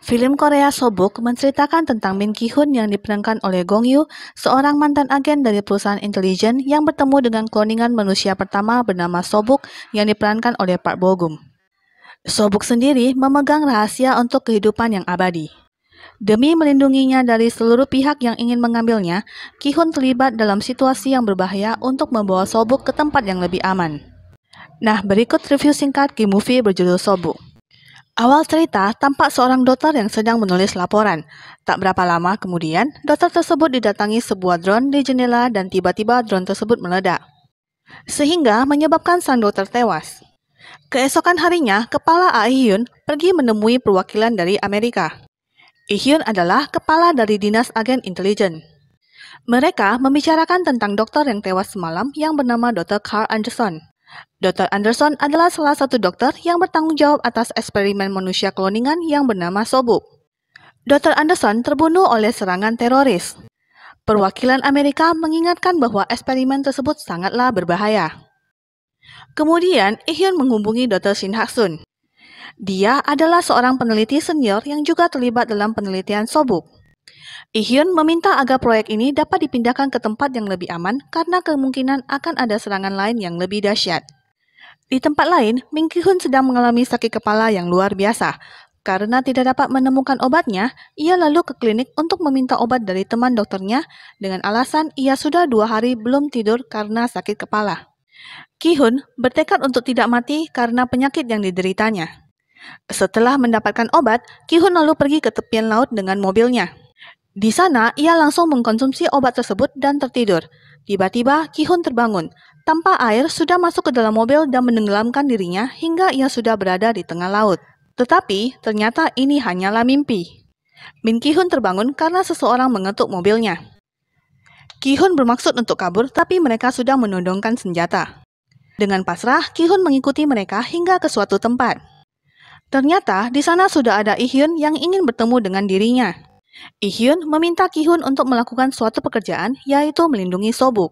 Film Korea Sobuk menceritakan tentang Min Ki-hoon yang diperankan oleh Gong Yoo, seorang mantan agen dari perusahaan intelijen yang bertemu dengan kloningan manusia pertama bernama Sobuk yang diperankan oleh Park Bo Gum. Sobuk sendiri memegang rahasia untuk kehidupan yang abadi. Demi melindunginya dari seluruh pihak yang ingin mengambilnya, Ki-hoon terlibat dalam situasi yang berbahaya untuk membawa Sobuk ke tempat yang lebih aman. Nah, berikut review singkat K-movie berjudul Sobuk. Awal cerita tampak seorang dokter yang sedang menulis laporan. Tak berapa lama kemudian, dokter tersebut didatangi sebuah drone di jendela dan tiba-tiba drone tersebut meledak, sehingga menyebabkan sang dokter tewas. Keesokan harinya, kepala Ah-hyun pergi menemui perwakilan dari Amerika. Ah-hyun adalah kepala dari dinas agen intelijen. Mereka membicarakan tentang dokter yang tewas semalam yang bernama Dr. Carl Anderson. Dr. Anderson adalah salah satu dokter yang bertanggung jawab atas eksperimen manusia kloningan yang bernama Sobuk. Dr. Anderson terbunuh oleh serangan teroris. Perwakilan Amerika mengingatkan bahwa eksperimen tersebut sangatlah berbahaya. Kemudian, Ah-hyun menghubungi Dr. Shin Hak-sun. Dia adalah seorang peneliti senior yang juga terlibat dalam penelitian Sobuk. Ah-hyun meminta agar proyek ini dapat dipindahkan ke tempat yang lebih aman karena kemungkinan akan ada serangan lain yang lebih dahsyat. Di tempat lain, Min Ki-hoon sedang mengalami sakit kepala yang luar biasa. Karena tidak dapat menemukan obatnya, ia lalu ke klinik untuk meminta obat dari teman dokternya dengan alasan ia sudah 2 hari belum tidur karena sakit kepala. Ki-hoon bertekad untuk tidak mati karena penyakit yang dideritanya. Setelah mendapatkan obat, Ki-hoon lalu pergi ke tepian laut dengan mobilnya. Di sana, ia langsung mengkonsumsi obat tersebut dan tertidur. Tiba-tiba, Ki-hoon terbangun. Tanpa air sudah masuk ke dalam mobil dan menenggelamkan dirinya hingga ia sudah berada di tengah laut. Tetapi, ternyata ini hanyalah mimpi. Min Ki-hoon terbangun karena seseorang mengetuk mobilnya. Ki-hoon bermaksud untuk kabur, tapi mereka sudah menodongkan senjata. Dengan pasrah, Ki-hoon mengikuti mereka hingga ke suatu tempat. Ternyata, di sana sudah ada Ah-hyun yang ingin bertemu dengan dirinya. Ah-hyun meminta Ki-hoon untuk melakukan suatu pekerjaan, yaitu melindungi Sobuk.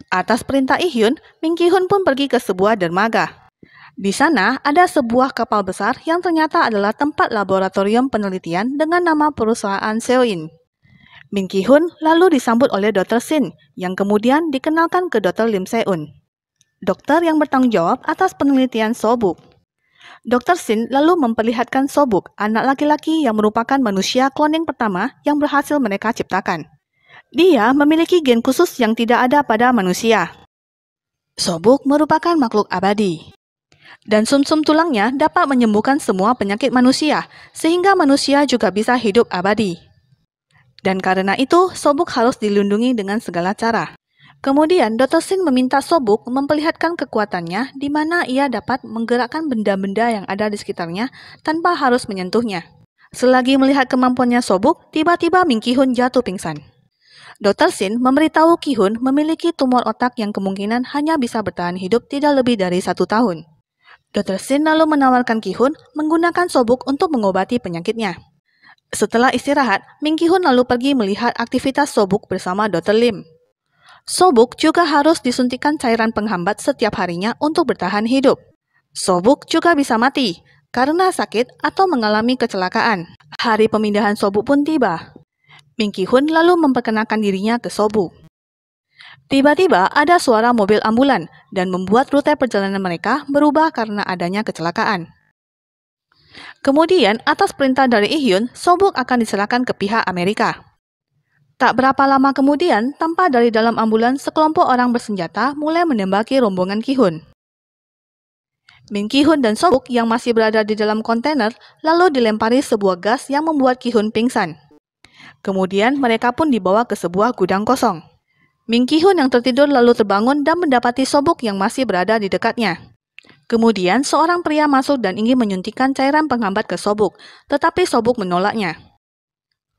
Atas perintah Ah-hyun, Min Ki-hoon pun pergi ke sebuah dermaga. Di sana ada sebuah kapal besar yang ternyata adalah tempat laboratorium penelitian dengan nama perusahaan Seoin. Min Ki-hoon lalu disambut oleh Dr. Shin, yang kemudian dikenalkan ke Dr. Lim Se-un, dokter yang bertanggung jawab atas penelitian Sobuk. Dr. Shin lalu memperlihatkan Sobuk, anak laki-laki yang merupakan manusia kloning pertama yang berhasil mereka ciptakan. Dia memiliki gen khusus yang tidak ada pada manusia. Sobuk merupakan makhluk abadi. Dan sumsum tulangnya dapat menyembuhkan semua penyakit manusia, sehingga manusia juga bisa hidup abadi. Dan karena itu, Sobuk harus dilindungi dengan segala cara. Kemudian, Dr. Shin meminta Sobuk memperlihatkan kekuatannya di mana ia dapat menggerakkan benda-benda yang ada di sekitarnya tanpa harus menyentuhnya. Selagi melihat kemampuannya Sobuk, tiba-tiba Min Ki-hoon jatuh pingsan. Dr. Shin memberitahu Ki-hoon memiliki tumor otak yang kemungkinan hanya bisa bertahan hidup tidak lebih dari 1 tahun. Dr. Shin lalu menawarkan Ki-hoon menggunakan Sobuk untuk mengobati penyakitnya. Setelah istirahat, Min Ki-hoon lalu pergi melihat aktivitas Sobuk bersama Dr. Lim. Sobuk juga harus disuntikan cairan penghambat setiap harinya untuk bertahan hidup. Sobuk juga bisa mati karena sakit atau mengalami kecelakaan. Hari pemindahan Sobuk pun tiba. Min Ki-hoon lalu memperkenalkan dirinya ke Sobuk. Tiba-tiba ada suara mobil ambulan dan membuat rute perjalanan mereka berubah karena adanya kecelakaan. Kemudian, atas perintah dari Ah-hyun, Sobuk akan diserahkan ke pihak Amerika. Tak berapa lama kemudian, tampak dari dalam ambulan sekelompok orang bersenjata mulai menembaki rombongan Ki-hoon. Min Ki-hoon dan Sobuk yang masih berada di dalam kontainer lalu dilempari sebuah gas yang membuat Ki-hoon pingsan. Kemudian mereka pun dibawa ke sebuah gudang kosong. Min Ki-hoon yang tertidur lalu terbangun dan mendapati Sobuk yang masih berada di dekatnya. Kemudian seorang pria masuk dan ingin menyuntikkan cairan penghambat ke Sobuk, tetapi Sobuk menolaknya.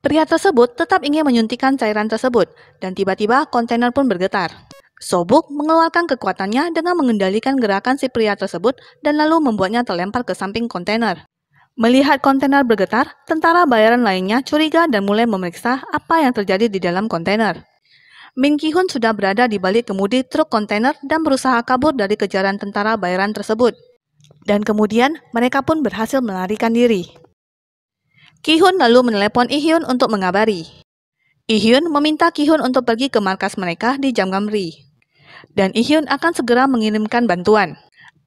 Pria tersebut tetap ingin menyuntikkan cairan tersebut, dan tiba-tiba kontainer pun bergetar. Sobuk mengeluarkan kekuatannya dengan mengendalikan gerakan si pria tersebut dan lalu membuatnya terlempar ke samping kontainer. Melihat kontainer bergetar, tentara bayaran lainnya curiga dan mulai memeriksa apa yang terjadi di dalam kontainer. Min Ki-hun sudah berada di balik kemudi truk kontainer dan berusaha kabur dari kejaran tentara bayaran tersebut. Dan kemudian mereka pun berhasil melarikan diri. Ki-hun lalu menelepon Lee-hyun untuk mengabari. Lee-hyun meminta Ki-hun untuk pergi ke markas mereka di Jamgamri. Dan Lee-hyun akan segera mengirimkan bantuan.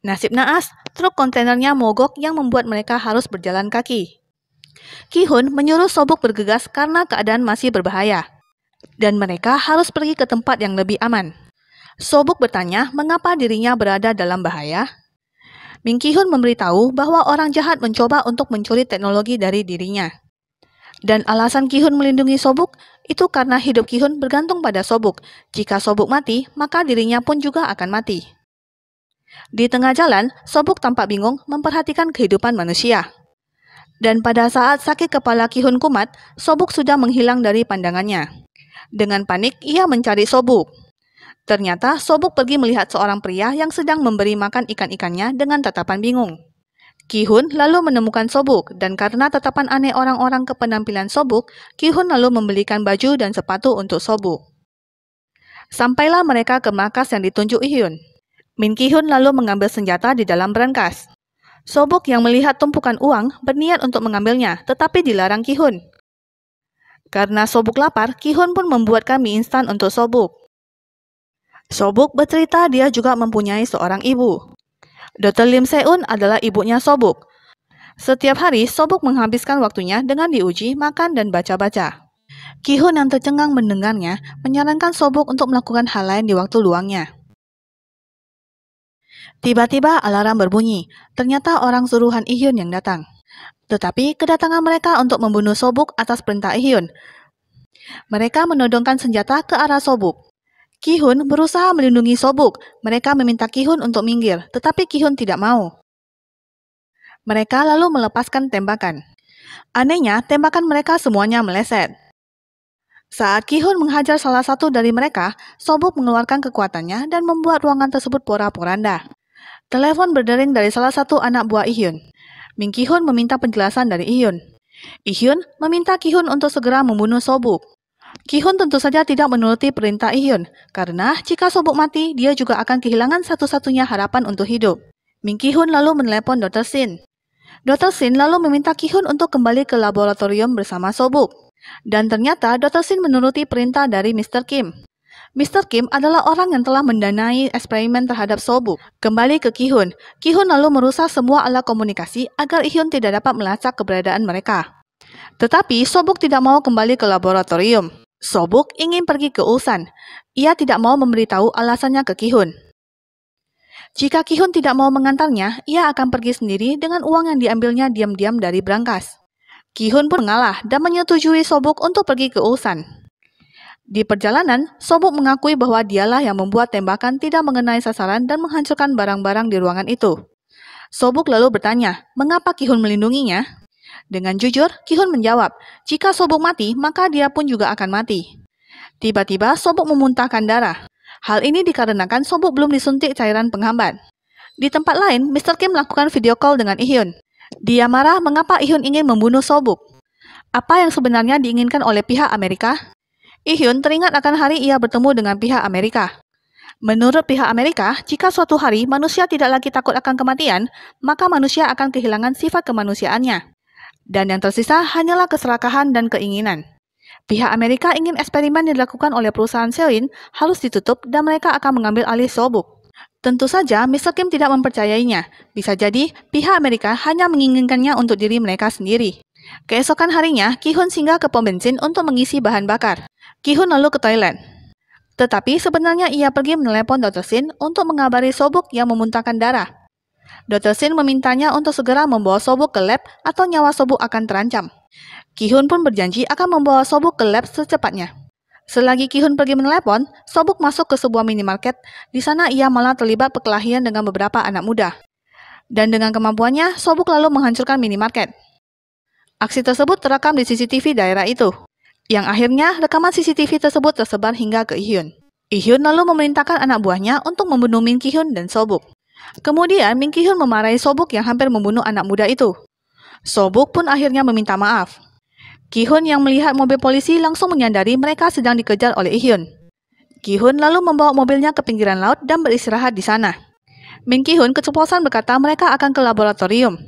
Nasib naas, truk kontainernya mogok yang membuat mereka harus berjalan kaki. Ki-hun menyuruh Sobuk bergegas karena keadaan masih berbahaya. Dan mereka harus pergi ke tempat yang lebih aman. Sobuk bertanya mengapa dirinya berada dalam bahaya. Min Ki-hun memberitahu bahwa orang jahat mencoba untuk mencuri teknologi dari dirinya. Dan alasan Ki-hun melindungi Sobuk itu karena hidup Ki-hun bergantung pada Sobuk. Jika Sobuk mati, maka dirinya pun juga akan mati. Di tengah jalan, Sobuk tampak bingung memperhatikan kehidupan manusia. Dan pada saat sakit kepala Ki-hun kumat, Sobuk sudah menghilang dari pandangannya. Dengan panik, ia mencari Sobuk. Ternyata Sobuk pergi melihat seorang pria yang sedang memberi makan ikan-ikannya dengan tatapan bingung. Ki-hun lalu menemukan Sobuk, dan karena tatapan aneh orang-orang ke penampilan Sobuk, Ki-hun lalu membelikan baju dan sepatu untuk Sobuk. Sampailah mereka ke markas yang ditunjuk Lee-hyun. Min Ki-hun lalu mengambil senjata di dalam brankas. Sobuk yang melihat tumpukan uang berniat untuk mengambilnya, tetapi dilarang Ki-hun. Karena Sobuk lapar, Ki-hun pun membuatkan mie instan untuk Sobuk. Sobuk bercerita dia juga mempunyai seorang ibu. Dr. Lim Se-un adalah ibunya Sobuk. Setiap hari, Sobuk menghabiskan waktunya dengan diuji, makan, dan baca-baca. Ki-hun yang tercengang mendengarnya menyarankan Sobuk untuk melakukan hal lain di waktu luangnya. Tiba-tiba alarm berbunyi. Ternyata orang suruhan Lee-hyun yang datang. Tetapi kedatangan mereka untuk membunuh Sobuk atas perintah Lee-hyun. Mereka menodongkan senjata ke arah Sobuk. Ki-hun berusaha melindungi Sobuk. Mereka meminta Ki-hun untuk minggir, tetapi Ki-hun tidak mau. Mereka lalu melepaskan tembakan. Anehnya, tembakan mereka semuanya meleset. Saat Ki-hun menghajar salah satu dari mereka, Sobuk mengeluarkan kekuatannya dan membuat ruangan tersebut porak-poranda. Telepon berdering dari salah satu anak buah Lee-hyun. Min Ki-hun meminta penjelasan dari Lee-hyun. Lee-hyun meminta Ki-hun untuk segera membunuh Sobuk. Ki-hun tentu saja tidak menuruti perintah Lee-hyun, karena jika Sobuk mati, dia juga akan kehilangan satu-satunya harapan untuk hidup. Min Ki-hun lalu menelepon Dr. Shin. Dr. Shin lalu meminta Ki-hun untuk kembali ke laboratorium bersama Sobuk. Dan ternyata Dr. Shin menuruti perintah dari Mr. Kim. Mr. Kim adalah orang yang telah mendanai eksperimen terhadap Sobuk. Kembali ke Ki-hun. Ki-hun lalu merusak semua alat komunikasi agar Lee-hyun tidak dapat melacak keberadaan mereka. Tetapi Sobuk tidak mau kembali ke laboratorium. Sobuk ingin pergi ke Ulsan. Ia tidak mau memberitahu alasannya ke Ki-hun. Jika Ki-hun tidak mau mengantarnya, ia akan pergi sendiri dengan uang yang diambilnya diam-diam dari brankas. Ki-hun pun mengalah dan menyetujui Sobuk untuk pergi ke Ulsan. Di perjalanan, Sobuk mengakui bahwa dialah yang membuat tembakan tidak mengenai sasaran dan menghancurkan barang-barang di ruangan itu. Sobuk lalu bertanya, mengapa Ki-hun melindunginya? Dengan jujur, Ki-hun menjawab, jika Sobuk mati, maka dia pun juga akan mati. Tiba-tiba, Sobuk memuntahkan darah. Hal ini dikarenakan Sobuk belum disuntik cairan penghambat. Di tempat lain, Mr. Kim melakukan video call dengan Lee-hyun. Dia marah mengapa Lee-hyun ingin membunuh Sobuk. Apa yang sebenarnya diinginkan oleh pihak Amerika? Lee-hyun teringat akan hari ia bertemu dengan pihak Amerika. Menurut pihak Amerika, jika suatu hari manusia tidak lagi takut akan kematian, maka manusia akan kehilangan sifat kemanusiaannya. Dan yang tersisa hanyalah keserakahan dan keinginan. Pihak Amerika ingin eksperimen yang dilakukan oleh perusahaan Sewin harus ditutup dan mereka akan mengambil alih Sobuk. Tentu saja Mr. Kim tidak mempercayainya. Bisa jadi pihak Amerika hanya menginginkannya untuk diri mereka sendiri. Keesokan harinya, Ki-hun singgah ke pom bensin untuk mengisi bahan bakar. Ki-hun lalu ke toilet. Tetapi sebenarnya ia pergi menelepon Dr. Shin untuk mengabari Sobuk yang memuntahkan darah. Dr. Shin memintanya untuk segera membawa Sobuk ke lab atau nyawa Sobuk akan terancam. Ki-hun pun berjanji akan membawa Sobuk ke lab secepatnya. Selagi Ki-hun pergi menelepon, Sobuk masuk ke sebuah minimarket. Di sana ia malah terlibat perkelahian dengan beberapa anak muda. Dan dengan kemampuannya, Sobuk lalu menghancurkan minimarket. Aksi tersebut terekam di CCTV daerah itu. Yang akhirnya rekaman CCTV tersebut tersebar hingga ke Lee-hyun. Lee-hyun lalu memerintahkan anak buahnya untuk membunuh Min Ki-hun dan Sobuk. Kemudian Min Ki-hun memarahi Sobuk yang hampir membunuh anak muda itu. Sobuk pun akhirnya meminta maaf. Ki-hun yang melihat mobil polisi langsung menyadari mereka sedang dikejar oleh Lee-hyun. Ki-hun lalu membawa mobilnya ke pinggiran laut dan beristirahat di sana. Min Ki-hun keceplosan berkata mereka akan ke laboratorium.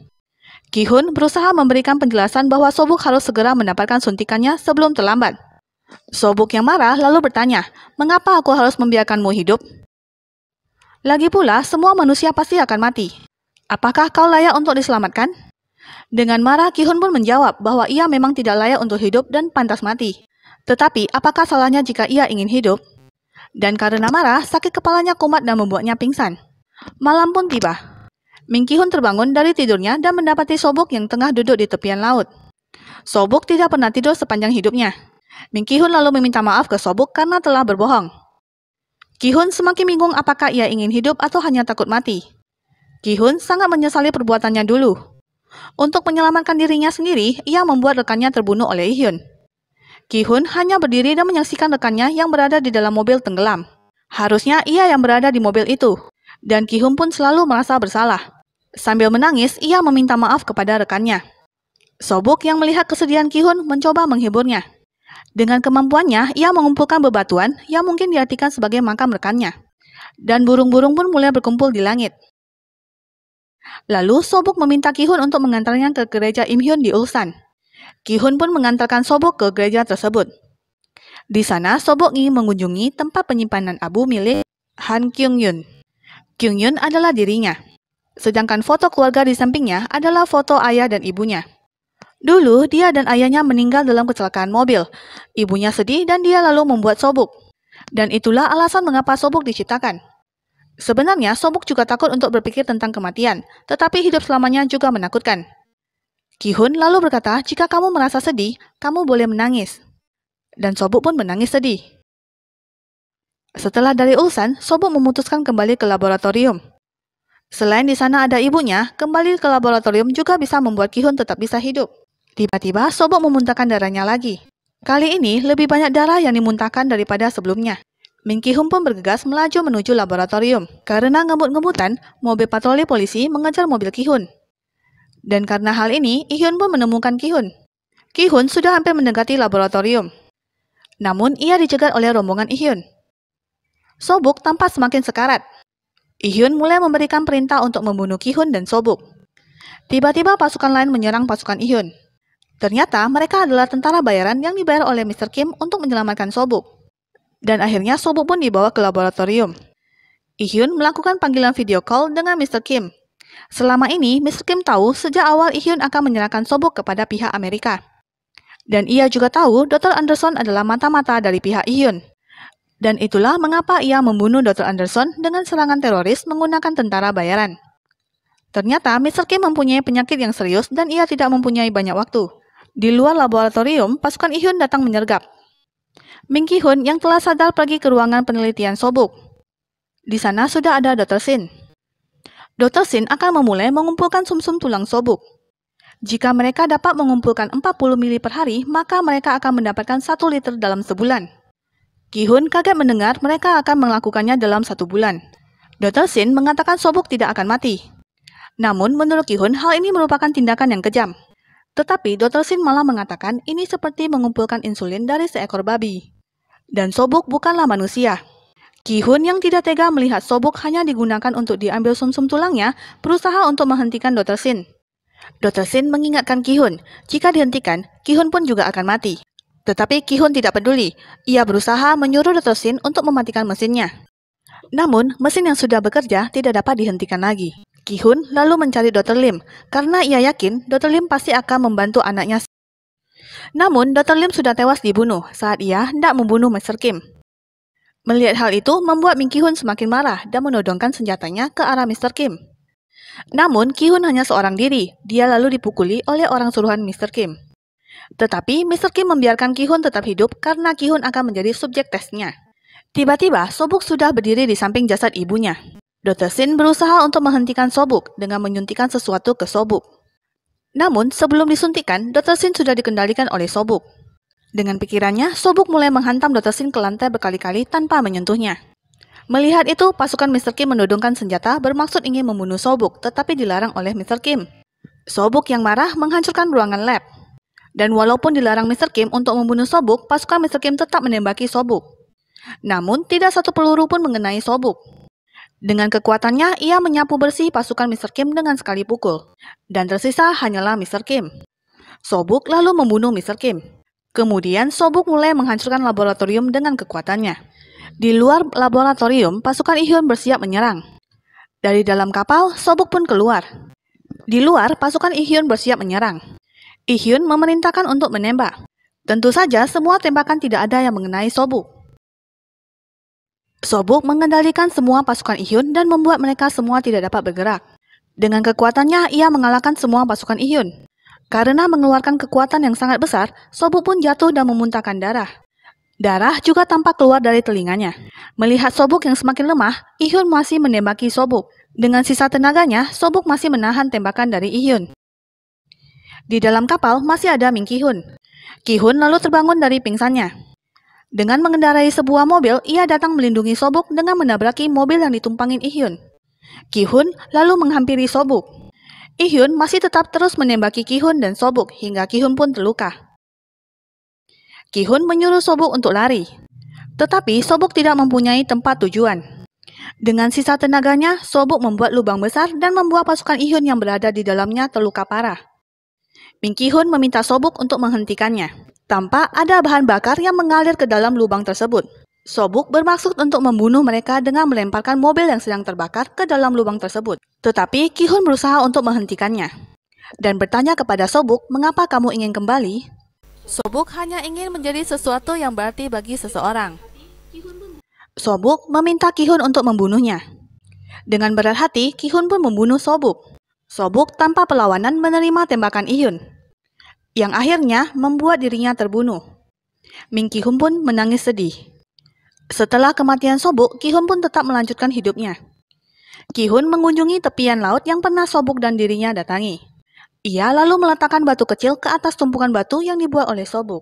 Ki-hun berusaha memberikan penjelasan bahwa Sobuk harus segera mendapatkan suntikannya sebelum terlambat. Sobuk yang marah lalu bertanya, "Mengapa aku harus membiarkanmu hidup? Lagi pula, semua manusia pasti akan mati. Apakah kau layak untuk diselamatkan?" Dengan marah, Ki-hun pun menjawab bahwa ia memang tidak layak untuk hidup dan pantas mati. Tetapi, apakah salahnya jika ia ingin hidup? Dan karena marah, sakit kepalanya kumat dan membuatnya pingsan. Malam pun tiba. Min Ki-hun terbangun dari tidurnya dan mendapati Sobuk yang tengah duduk di tepian laut. Sobuk tidak pernah tidur sepanjang hidupnya. Min Ki-hun lalu meminta maaf ke Sobuk karena telah berbohong. Ki-hun semakin bingung apakah ia ingin hidup atau hanya takut mati. Ki-hun sangat menyesali perbuatannya dulu. Untuk menyelamatkan dirinya sendiri, ia membuat rekannya terbunuh oleh Lee-hyun. Ki-hun hanya berdiri dan menyaksikan rekannya yang berada di dalam mobil tenggelam. Harusnya ia yang berada di mobil itu. Dan Ki-hun pun selalu merasa bersalah. Sambil menangis, ia meminta maaf kepada rekannya. Sobuk yang melihat kesedihan Ki-hun mencoba menghiburnya. Dengan kemampuannya, ia mengumpulkan bebatuan yang mungkin diartikan sebagai makam rekannya. Dan burung-burung pun mulai berkumpul di langit. Lalu Sobuk meminta Ki-hun untuk mengantarnya ke gereja Imhyun di Ulsan. Ki-hun pun mengantarkan Sobuk ke gereja tersebut. Di sana, Sobuk ingin mengunjungi tempat penyimpanan abu milik Han Kyung-yun. Kyung-yun adalah dirinya. Sedangkan foto keluarga di sampingnya adalah foto ayah dan ibunya. Dulu, dia dan ayahnya meninggal dalam kecelakaan mobil. Ibunya sedih dan dia lalu membuat Sobuk. Dan itulah alasan mengapa Sobuk diciptakan. Sebenarnya, Sobuk juga takut untuk berpikir tentang kematian, tetapi hidup selamanya juga menakutkan. Ki-hun lalu berkata, "Jika kamu merasa sedih, kamu boleh menangis." Dan Sobuk pun menangis sedih. Setelah dari Ulsan, Sobuk memutuskan kembali ke laboratorium. Selain di sana ada ibunya, kembali ke laboratorium juga bisa membuat Ki-hun tetap bisa hidup. Tiba-tiba, Sobuk memuntahkan darahnya lagi. Kali ini, lebih banyak darah yang dimuntahkan daripada sebelumnya. Min Ki-hun pun bergegas melaju menuju laboratorium. Karena ngebut-ngebutan, mobil patroli polisi mengejar mobil Ki-hun. Dan karena hal ini, Lee-hyun pun menemukan Ki-hun. Ki-hun sudah hampir mendekati laboratorium. Namun, ia dicegat oleh rombongan Lee-hyun. Sobuk tampak semakin sekarat. Lee-hyun mulai memberikan perintah untuk membunuh Ki-hun dan Sobuk. Tiba-tiba pasukan lain menyerang pasukan Lee-hyun. Ternyata mereka adalah tentara bayaran yang dibayar oleh Mr. Kim untuk menyelamatkan Sobuk. Dan akhirnya Sobuk pun dibawa ke laboratorium. Lee-hyun melakukan panggilan video call dengan Mr. Kim. Selama ini, Mr. Kim tahu sejak awal Lee-hyun akan menyerahkan Sobuk kepada pihak Amerika. Dan ia juga tahu Dr. Anderson adalah mata-mata dari pihak Lee-hyun. Dan itulah mengapa ia membunuh Dr. Anderson dengan serangan teroris menggunakan tentara bayaran. Ternyata Mr. Kim mempunyai penyakit yang serius dan ia tidak mempunyai banyak waktu. Di luar laboratorium, pasukan Lee-hyun datang menyergap. Min Ki-hun yang telah sadar pergi ke ruangan penelitian Sobuk. Di sana sudah ada Dr. Shin. Dr. Shin akan memulai mengumpulkan sumsum tulang Sobuk. Jika mereka dapat mengumpulkan 40 mili per hari, maka mereka akan mendapatkan 1 liter dalam sebulan. Ki-hun kaget mendengar mereka akan melakukannya dalam 1 bulan. Dr. Shin mengatakan Sobuk tidak akan mati. Namun, menurut Ki-hun, hal ini merupakan tindakan yang kejam. Tetapi, Dr. Shin malah mengatakan ini seperti mengumpulkan insulin dari seekor babi. Dan Sobuk bukanlah manusia. Ki-hun yang tidak tega melihat Sobuk hanya digunakan untuk diambil sumsum tulangnya, berusaha untuk menghentikan Dr. Shin. Dr. Shin mengingatkan Ki-hun, jika dihentikan, Ki-hun pun juga akan mati. Tetapi Ki-hun tidak peduli. Ia berusaha menyuruh Dr. Shin untuk mematikan mesinnya. Namun, mesin yang sudah bekerja tidak dapat dihentikan lagi. Ki-hun lalu mencari Dr. Lim, karena ia yakin Dr. Lim pasti akan membantu anaknya. Namun, Dr. Lim sudah tewas dibunuh saat ia hendak membunuh Mr. Kim. Melihat hal itu membuat Min Ki-hun semakin marah dan menodongkan senjatanya ke arah Mr. Kim. Namun, Ki-hun hanya seorang diri. Dia lalu dipukuli oleh orang suruhan Mr. Kim. Tetapi, Mr. Kim membiarkan Ki-hun tetap hidup karena Ki-hun akan menjadi subjek tesnya. Tiba-tiba, Sobuk sudah berdiri di samping jasad ibunya. Dr. Shin berusaha untuk menghentikan Sobuk dengan menyuntikkan sesuatu ke Sobuk. Namun, sebelum disuntikan, Dr. Shin sudah dikendalikan oleh Sobuk. Dengan pikirannya, Sobuk mulai menghantam Dr. Shin ke lantai berkali-kali tanpa menyentuhnya. Melihat itu, pasukan Mr. Kim menodongkan senjata bermaksud ingin membunuh Sobuk, tetapi dilarang oleh Mr. Kim. Sobuk yang marah menghancurkan ruangan lab. Dan walaupun dilarang Mr. Kim untuk membunuh Sobuk, pasukan Mr. Kim tetap menembaki Sobuk. Namun, tidak satu peluru pun mengenai Sobuk. Dengan kekuatannya, ia menyapu bersih pasukan Mr. Kim dengan sekali pukul. Dan tersisa hanyalah Mr. Kim. Sobuk lalu membunuh Mr. Kim. Kemudian, Sobuk mulai menghancurkan laboratorium dengan kekuatannya. Di luar laboratorium, pasukan Ihyun bersiap menyerang. Dari dalam kapal, Sobuk pun keluar. Di luar, pasukan Ihyun bersiap menyerang. Ihyun memerintahkan untuk menembak. Tentu saja, semua tembakan tidak ada yang mengenai Sobuk. Sobuk mengendalikan semua pasukan Ihyun dan membuat mereka semua tidak dapat bergerak. Dengan kekuatannya, ia mengalahkan semua pasukan Ihyun. Karena mengeluarkan kekuatan yang sangat besar, Sobuk pun jatuh dan memuntahkan darah. Darah juga tampak keluar dari telinganya. Melihat Sobuk yang semakin lemah, Ihyun masih menembaki Sobuk. Dengan sisa tenaganya, Sobuk masih menahan tembakan dari Ihyun. Di dalam kapal masih ada Min Ki-hun. Ki-hun lalu terbangun dari pingsannya. Dengan mengendarai sebuah mobil, ia datang melindungi Sobuk dengan menabraki mobil yang ditumpangin Ihyun. Ki-hun lalu menghampiri Sobuk. Ihyun masih tetap terus menembaki Ki-hun dan Sobuk hingga Ki-hun pun terluka. Ki-hun menyuruh Sobuk untuk lari. Tetapi Sobuk tidak mempunyai tempat tujuan. Dengan sisa tenaganya, Sobuk membuat lubang besar dan membuat pasukan Ihyun yang berada di dalamnya terluka parah. Min Ki-hun meminta Sobuk untuk menghentikannya. Tampak ada bahan bakar yang mengalir ke dalam lubang tersebut. Sobuk bermaksud untuk membunuh mereka dengan melemparkan mobil yang sedang terbakar ke dalam lubang tersebut. Tetapi Ki-hun berusaha untuk menghentikannya. Dan bertanya kepada Sobuk, mengapa kamu ingin kembali? Sobuk hanya ingin menjadi sesuatu yang berarti bagi seseorang. Sobuk meminta Ki-hun untuk membunuhnya. Dengan berat hati, Ki-hun pun membunuh Sobuk. Sobuk tanpa perlawanan menerima tembakan Ihyun, yang akhirnya membuat dirinya terbunuh. Min Ki-hun pun menangis sedih. Setelah kematian Sobuk, Ki-hun pun tetap melanjutkan hidupnya. Ki-hun mengunjungi tepian laut yang pernah Sobuk dan dirinya datangi. Ia lalu meletakkan batu kecil ke atas tumpukan batu yang dibuat oleh Sobuk.